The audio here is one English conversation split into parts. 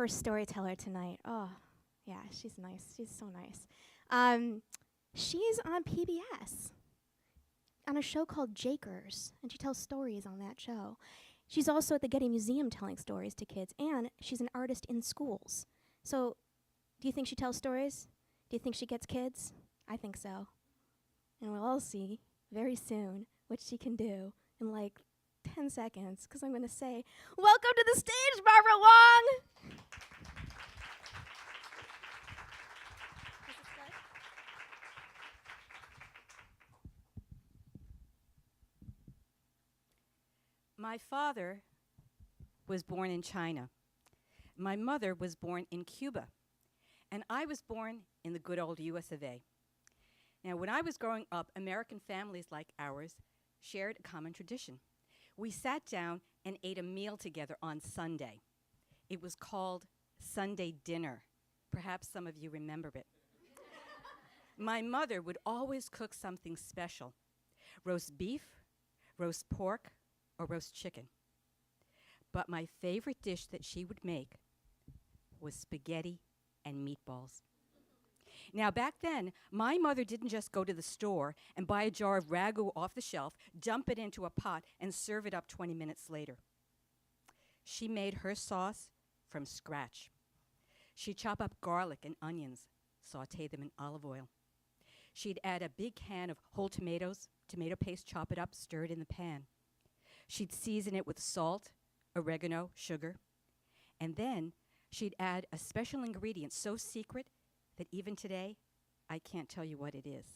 first storyteller tonight. Oh, yeah, she's nice. She's so nice. She's on PBS on a show called Jakers, and she tells stories on that show. She's also at the Getty Museum telling stories to kids, and she's an artist in schools. So, do you think she tells stories? Do you think she gets kids? I think so. And we'll all see very soon what she can do in like 10 seconds, because I'm going to say, welcome to the stage, Barbara Wong! My father was born in China. My mother was born in Cuba. And I was born in the good old US of A. Now, when I was growing up, American families like ours shared a common tradition. We sat down and ate a meal together on Sunday. It was called Sunday dinner. Perhaps some of you remember it. My mother would always cook something special: roast beef, roast pork, or roast chicken. But my favorite dish that she would make was spaghetti and meatballs. Now, back then, my mother didn't just go to the store and buy a jar of ragu off the shelf, dump it into a pot, and serve it up 20 minutes later. She made her sauce from scratch. She'd chop up garlic and onions, saute them in olive oil. She'd add a big can of whole tomatoes, tomato paste, chop it up, stir it in the pan. She'd season it with salt, oregano, sugar, and then she'd add a special ingredient so secret that even today, I can't tell you what it is.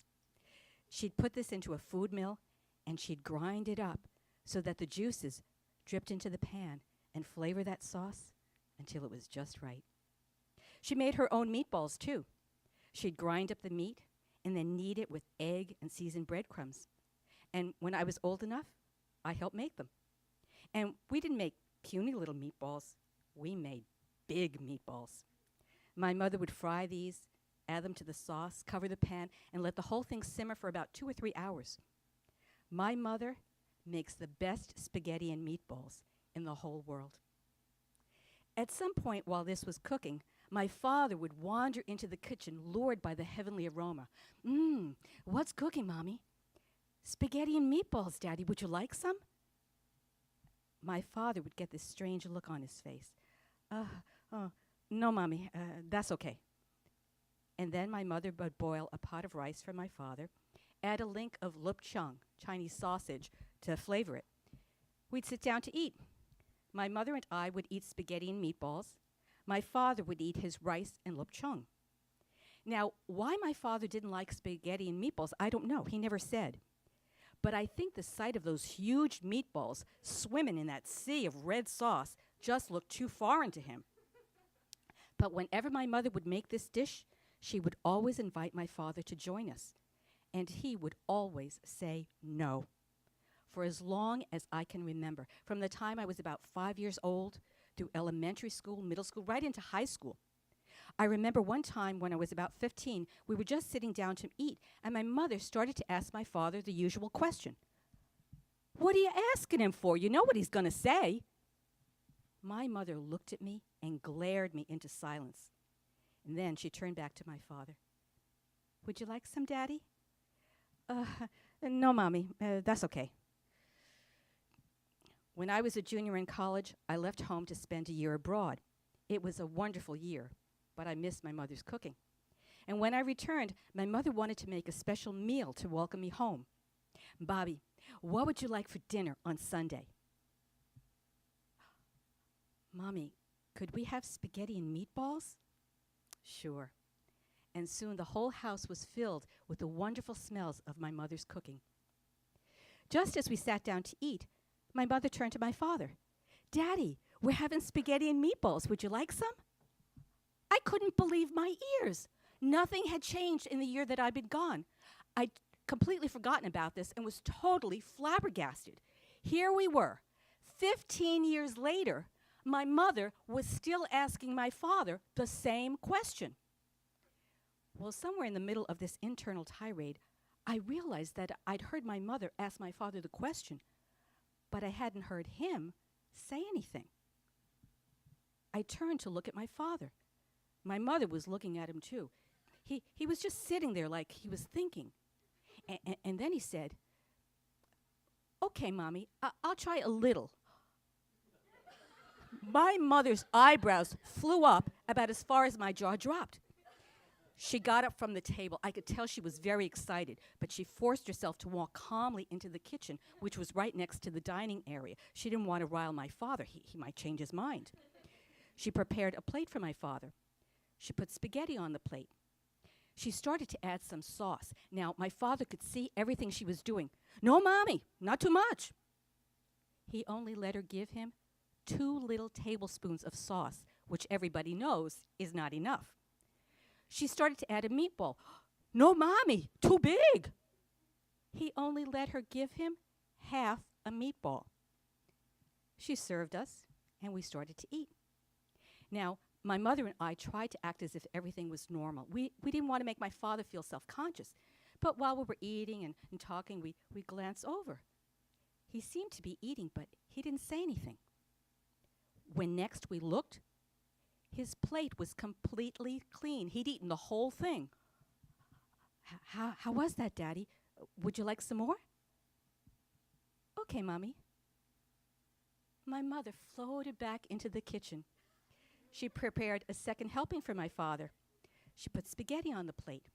She'd put this into a food mill, and she'd grind it up so that the juices dripped into the pan and flavor that sauce until it was just right. She made her own meatballs, too. She'd grind up the meat and then knead it with egg and seasoned breadcrumbs. And when I was old enough, I helped make them. And we didn't make puny little meatballs. We made big meatballs. My mother would fry these, add them to the sauce, cover the pan, and let the whole thing simmer for about 2 or 3 hours. My mother makes the best spaghetti and meatballs in the whole world. At some point while this was cooking, my father would wander into the kitchen, lured by the heavenly aroma. What's cooking, Mommy? Spaghetti and meatballs, Daddy. Would you like some? My father would get this strange look on his face. No, Mommy, that's okay. And then my mother would boil a pot of rice for my father, add a link of lupchung, Chinese sausage, to flavor it. We'd sit down to eat. My mother and I would eat spaghetti and meatballs. My father would eat his rice and lupchung. Now, why my father didn't like spaghetti and meatballs, I don't know. He never said. But I think the sight of those huge meatballs swimming in that sea of red sauce just looked too foreign to him. But whenever my mother would make this dish, she would always invite my father to join us. And he would always say no. For as long as I can remember, from the time I was about 5 years old, through elementary school, middle school, right into high school. I remember one time when I was about 15, we were just sitting down to eat, and my mother started to ask my father the usual question. What are you asking him for? You know what he's going to say. My mother looked at me and glared me into silence. And then she turned back to my father. Would you like some, Daddy? No, Mommy, that's okay. When I was a junior in college, I left home to spend a year abroad. It was a wonderful year, but I missed my mother's cooking. And when I returned, my mother wanted to make a special meal to welcome me home. Bobby, what would you like for dinner on Sunday? Mommy, could we have spaghetti and meatballs? Sure. And soon the whole house was filled with the wonderful smells of my mother's cooking. Just as we sat down to eat, my mother turned to my father. Daddy, we're having spaghetti and meatballs. Would you like some? I couldn't believe my ears. Nothing had changed in the year that I'd been gone. I'd completely forgotten about this and was totally flabbergasted. Here we were. 15 years later, my mother was still asking my father the same question. Well, somewhere in the middle of this internal tirade, I realized that I'd heard my mother ask my father the question, but I hadn't heard him say anything. I turned to look at my father. My mother was looking at him too. He was just sitting there like he was thinking. And then he said, "Okay, Mommy, I'll try a little." My mother's eyebrows flew up about as far as my jaw dropped. She got up from the table. I could tell she was very excited, but she forced herself to walk calmly into the kitchen, which was right next to the dining area. She didn't want to rile my father. He might change his mind. She prepared a plate for my father. She put spaghetti on the plate. She started to add some sauce. Now, my father could see everything she was doing. "No, Mommy, not too much." He only let her give him 2 little tablespoons of sauce, which everybody knows is not enough. She started to add a meatball. "No, Mommy, too big." He only let her give him half a meatball. She served us, and we started to eat. Now, my mother and I tried to act as if everything was normal. We didn't want to make my father feel self-conscious. But while we were eating and talking, we glanced over. He seemed to be eating, but he didn't say anything. When next we looked, his plate was completely clean. He'd eaten the whole thing. How was that, Daddy? Would you like some more?" "Okay, Mommy." My mother floated back into the kitchen. She prepared a second helping for my father. She put spaghetti on the plate.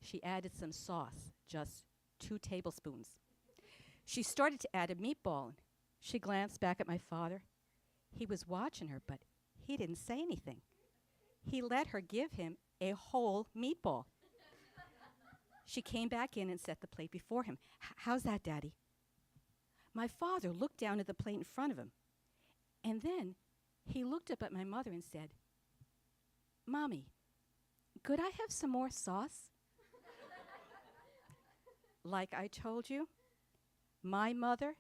She added some sauce, just 2 tablespoons. She started to add a meatball. She glanced back at my father. He was watching her, but he didn't say anything. He let her give him a whole meatball. She came back in and set the plate before him. "How's that, Daddy?" My father looked down at the plate in front of him, and then he looked up at my mother and said, "Mommy, could I have some more sauce?" Like I told you, my mother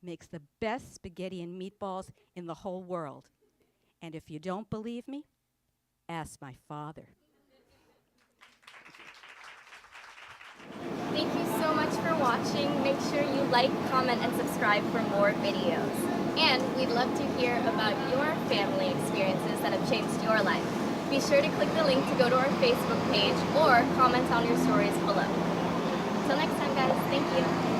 makes the best spaghetti and meatballs in the whole world. And if you don't believe me, ask my father. Thank you so much for watching. Make sure you like, comment, and subscribe for more videos. And we'd love to hear about your family experiences that have changed your life. Be sure to click the link to go to our Facebook page or comment on your stories below. Until next time, guys. Thank you.